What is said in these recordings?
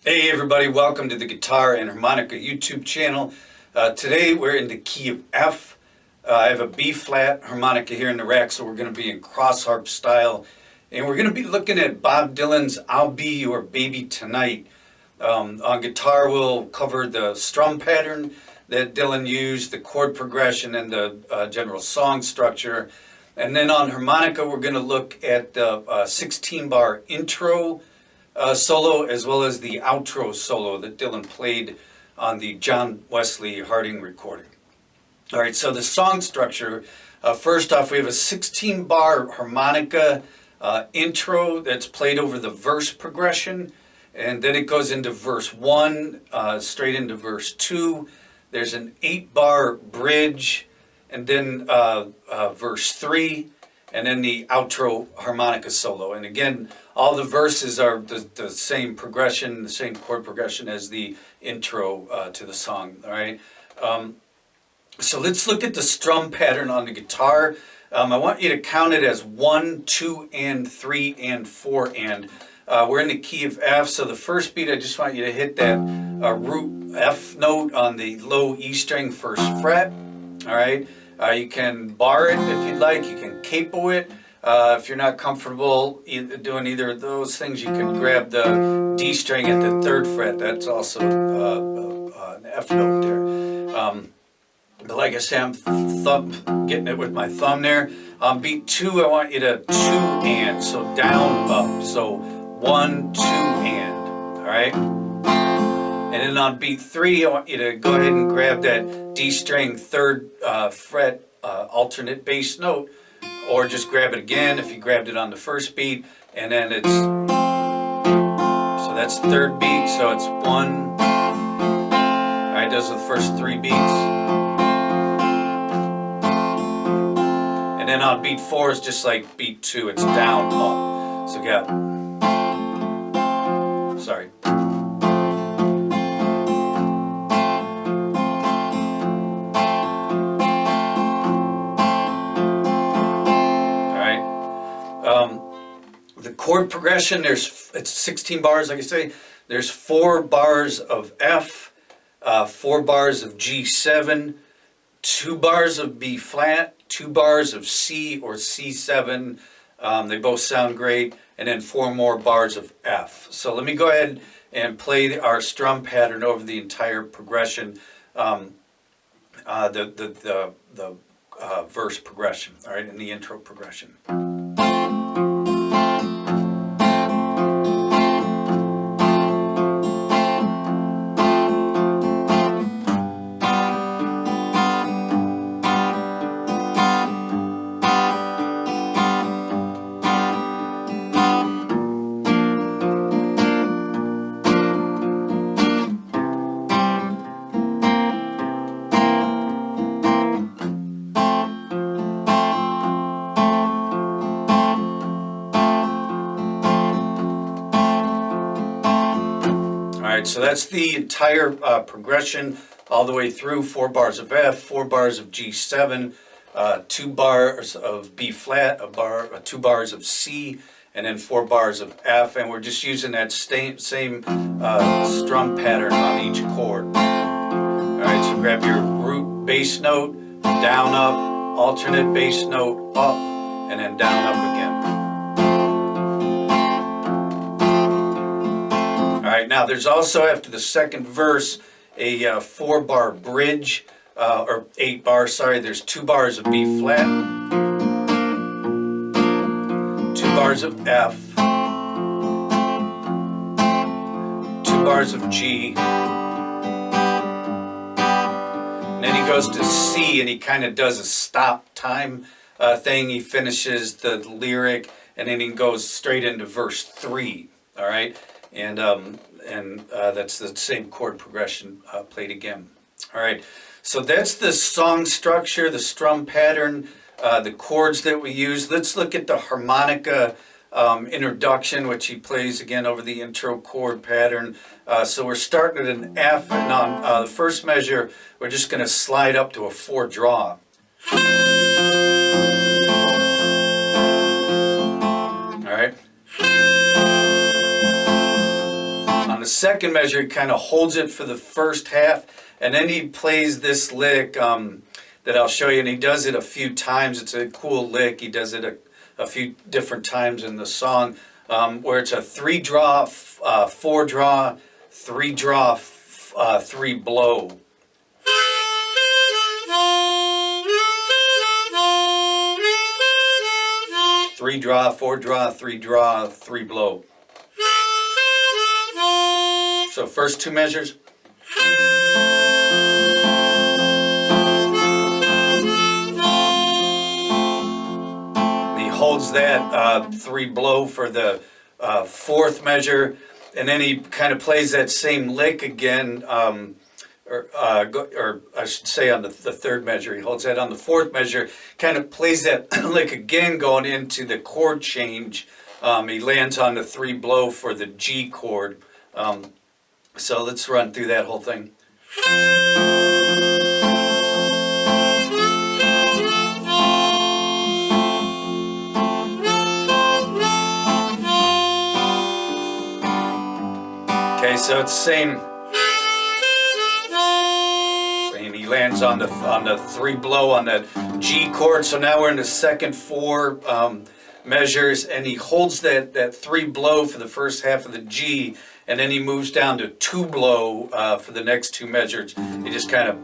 Hey everybody, welcome to the Guitar and Harmonica YouTube channel. Today we're in the key of F. I have a B flat harmonica here in the rack, so we're going to be in cross harp style. And we're going to be looking at Bob Dylan's I'll Be Your Baby Tonight. On guitar we'll cover the strum pattern that Dylan used, the chord progression, and the general song structure. And then on harmonica we're going to look at the 16-bar intro solo as well as the outro solo that Dylan played on the John Wesley Harding recording. All right, so the song structure, first off we have a 16-bar harmonica intro that's played over the verse progression, and then it goes into verse 1, straight into verse 2. There's an 8-bar bridge, and then verse 3, and then the outro harmonica solo. And again, all the verses are the same progression, the same chord progression as the intro to the song. All right. So let's look at the strum pattern on the guitar. I want you to count it as 1, 2, and 3, and 4, and. We're in the key of F, so the first beat I just want you to hit that root F note on the low E string first fret. All right. You can bar it if you'd like, you can capo it. If you're not comfortable doing either of those things, you can grab the D string at the 3rd fret. That's also an F note there. But like I said, I'm getting it with my thumb there. On beat 2, I want you to 2 and, so down, up. So 1, 2 and, all right? And then on beat 3, I want you to go ahead and grab that D string 3rd fret alternate bass note, or just grab it again if you grabbed it on the first beat, and then it's, so that's 3rd beat, so it's 1, all right, those are the first 3 beats. And then on beat 4 is just like beat 2, it's down, up. So yeah, sorry. The chord progression, it's 16 bars, like I say. There's 4 bars of F, 4 bars of G7, 2 bars of B flat, 2 bars of C or C7. They both sound great, and then 4 more bars of F. So let me go ahead and play our strum pattern over the entire progression, the verse progression, all right, and the intro progression. So that's the entire progression all the way through. 4 bars of F, 4 bars of G7, 2 bars of B flat, 2 bars of C, and then 4 bars of F. And we're just using that same strum pattern on each chord. All right, so grab your root bass note, down, up, alternate bass note, up, and then down, up again. Alright, now there's also, after the 2nd verse, a 4-bar bridge, or 8 bars, sorry. There's 2 bars of B flat, 2 bars of F, 2 bars of G, and then he goes to C, and he kind of does a stop time thing. He finishes the lyric, and then he goes straight into verse 3, alright? And that's the same chord progression played again. All right, so that's the song structure, the strum pattern, the chords that we use. Let's look at the harmonica introduction, which he plays again over the intro chord pattern. So we're starting at an F, and on the first measure, we're just going to slide up to a 4 draw. All right. second measure, he kind of holds it for the first half, and then he plays this lick that I'll show you, and he does it a few times. It's a cool lick. He does it a few different times in the song, where it's a 3-draw, 4-draw, 3-draw, 3-blow. 3-draw, 4-draw, 3-draw, 3-blow. So first 2 measures. And he holds that 3-blow for the 4th measure, and then he kind of plays that same lick again, or I should say on the 3rd measure. He holds that on the 4th measure, kind of plays that lick again going into the chord change. He lands on the 3-blow for the G chord. So let's run through that whole thing. Okay, so it's the same. And he lands on the 3-blow on that G chord. So now we're in the second 4 measures, and he holds that 3-blow for the first half of the G, and then he moves down to 2-blow for the next 2 measures. He just kind of.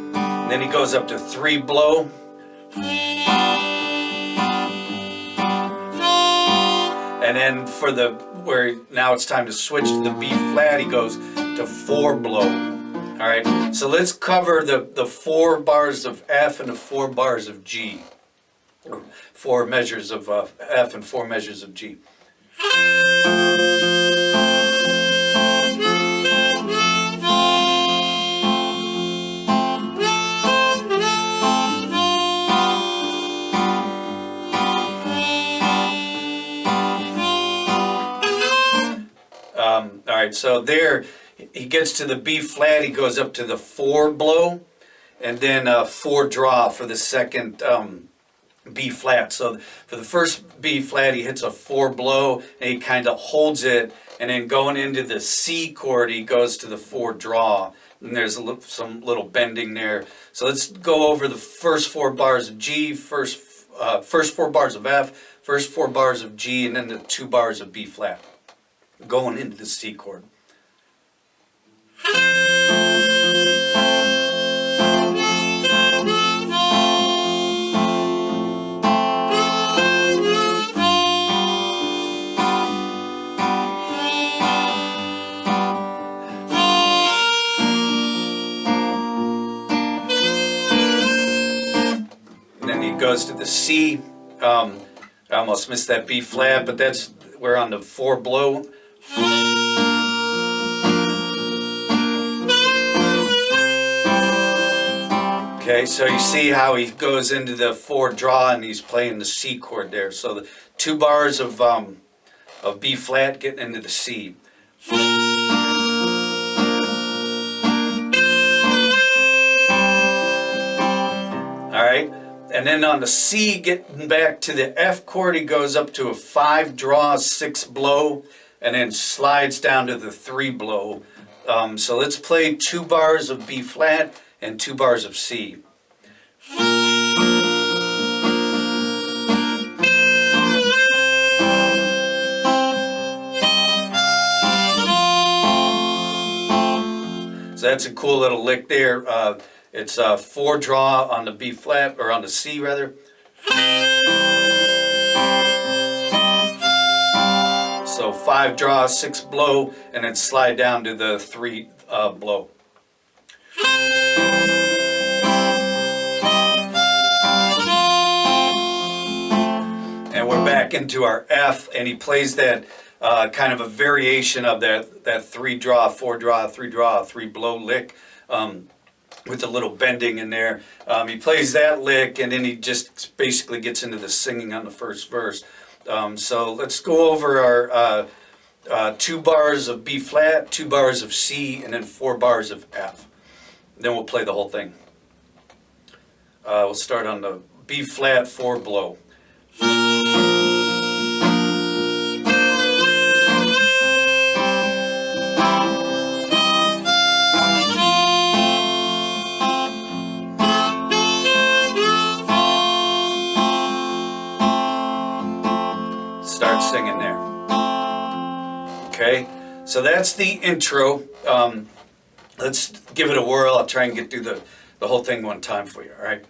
And then he goes up to 3-blow. And then for now it's time to switch to the B flat, he goes to 4-blow. All right, so let's cover the 4 bars of F and the 4 bars of G. 4 measures of F and 4 measures of G. All right, so there he gets to the B flat, he goes up to the 4-blow, and then 4-draw for the second B flat. So for the first B flat, he hits a 4-blow, and he kind of holds it, and then going into the C chord, he goes to the 4-draw, and there's some little bending there. So let's go over the first 4 bars of G, first 4 bars of F, first 4 bars of G, and then the 2 bars of B flat, going into the C chord. And then he goes to the C. I almost missed that B flat, but we're on the 4-blow. Okay, so you see how he goes into the 4-draw and he's playing the C chord there. So the 2 bars of B flat getting into the C. All right, and then on the C, getting back to the F chord, he goes up to a 5-draw, 6-blow, and then slides down to the 3-blow. So let's play 2 bars of B flat and 2 bars of C. So that's a cool little lick there. It's a 4-draw on the B flat, or on the C rather. So 5-draw, 6-blow, and then slide down to the 3-blow. And we're back into our F, and he plays that kind of a variation of that 3-draw, 4-draw, 3-draw, 3-blow lick with a little bending in there. He plays that lick, and then he just basically gets into the singing on the first verse. So let's go over our 2 bars of B flat, 2 bars of C, and then 4 bars of F. Then we'll play the whole thing. We'll start on the B flat 4-blow. start singing there. Okay, so that's the intro. Let's give it a whirl. I'll try and get through the whole thing one time for you, all right?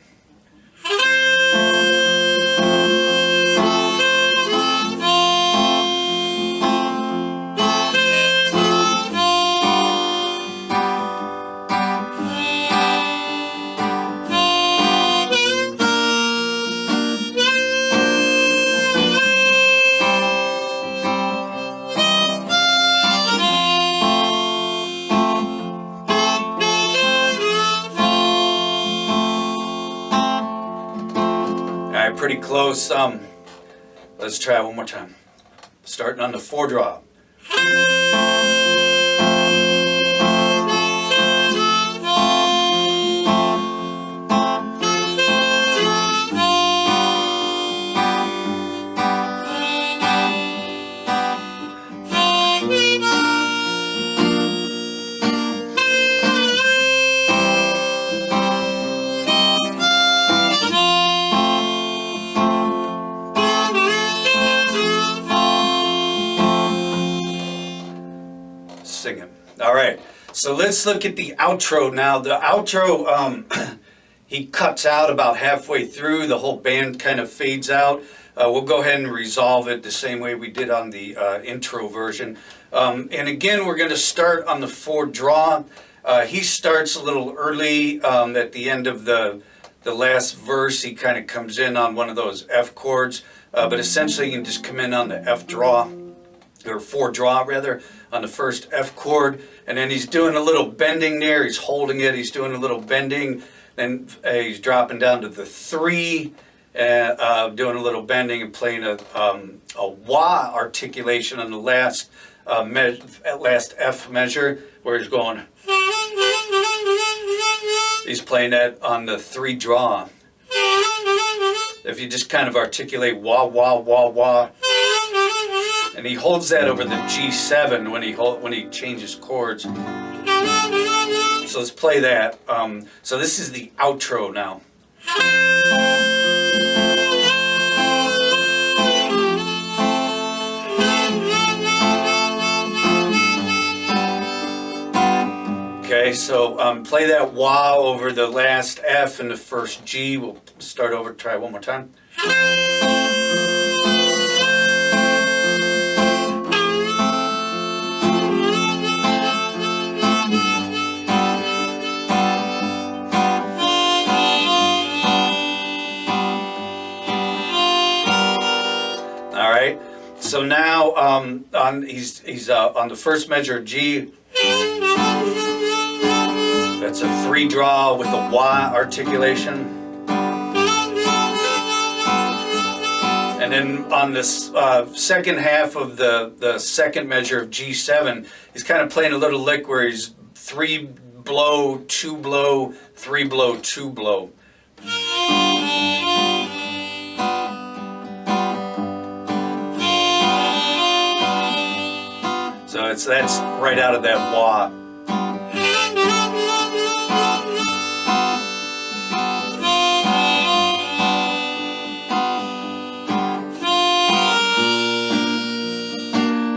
Pretty close. Let's try it one more time. Starting on the 4 draw. Singing. All right, so let's look at the outro now. The outro, he cuts out about halfway through. The whole band kind of fades out. We'll go ahead and resolve it the same way we did on the intro version. And again, we're going to start on the 4 draw. He starts a little early at the end of the last verse. He kind of comes in on one of those F chords, but essentially you can just come in on the F draw, or 4 draw rather, on the first F chord, and then he's doing a little bending there. He's holding it, he's doing a little bending, then he's dropping down to the 3, doing a little bending and playing a wah articulation on the last F measure, where he's going. He's playing that on the 3 draw. If you just kind of articulate wah, wah, wah, wah. And he holds that over the G7 when he changes chords. So let's play that. So this is the outro now. Okay, so play that wah over the last F and the first G. We'll start over, try it one more time. So now he's on the first measure of G. That's a 3 draw with a wah articulation. And then on this second half of the second measure of G7, he's kind of playing a little lick where he's 3 blow, 2 blow, 3 blow, 2 blow. So that's right out of that wah.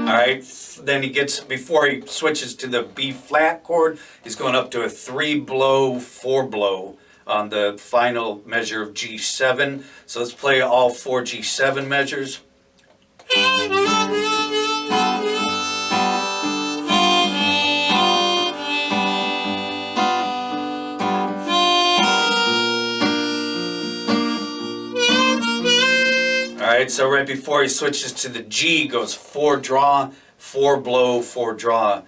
All right, then he gets, before he switches to the B flat chord, he's going up to a 3 blow, 4 blow on the final measure of G7. So let's play all 4 G7 measures. Alright, so right before he switches to the G, goes 4 draw, 4 blow, 4 draw.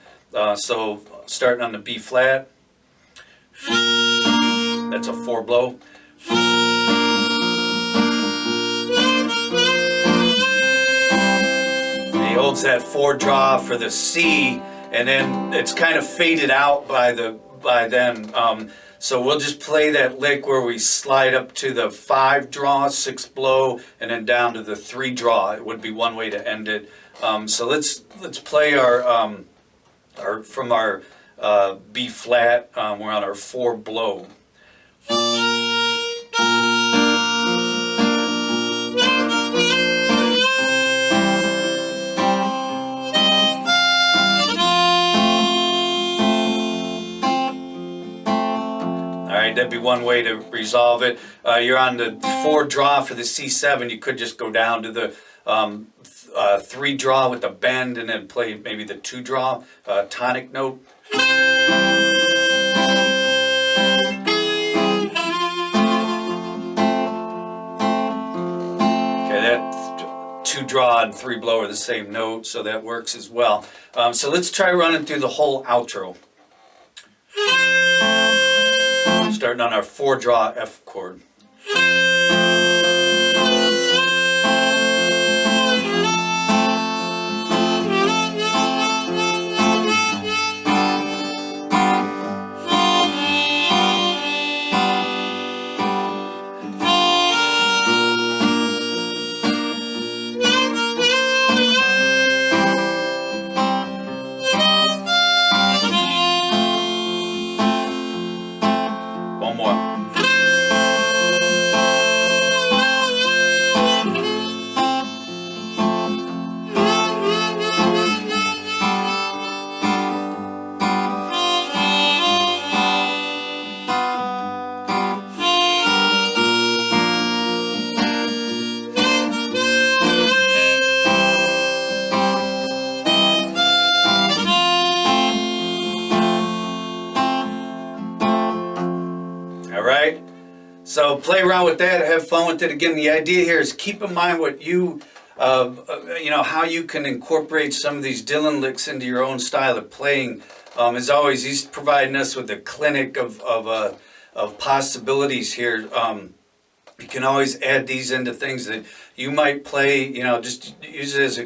So starting on the B flat, that's a 4 blow. And he holds that 4 draw for the C, and then it's kind of faded out by then. So we'll just play that lick where we slide up to the 5 draw, 6 blow, and then down to the 3 draw. It would be one way to end it. So let's play our from our B flat. We're on our 4 blow. that'd be one way to resolve it. You're on the 4 draw for the C7. You could just go down to the 3 draw with the bend and then play maybe the 2 draw tonic note. Okay, that 2 draw and 3 blow are the same note, so that works as well. So let's try running through the whole outro. Starting on our 4 draw F chord. One more. All right, so play around with that, have fun with it. Again, the idea here is keep in mind what you know, how you can incorporate some of these Dylan licks into your own style of playing. As always, he's providing us with a clinic of possibilities here. You can always add these into things that you might play, you know, just use it as a,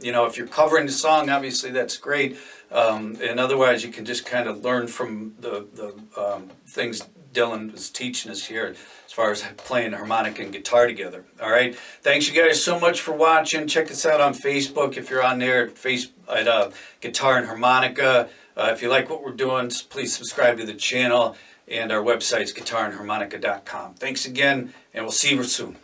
you know, if you're covering the song, obviously that's great. And otherwise you can just kind of learn from the things Dylan was teaching us here as far as playing harmonica and guitar together. All right. Thanks you guys so much for watching. Check us out on Facebook if you're on there at Guitar and Harmonica. If you like what we're doing, please subscribe to the channel. And our website's guitarandharmonica.com. Thanks again, and we'll see you soon.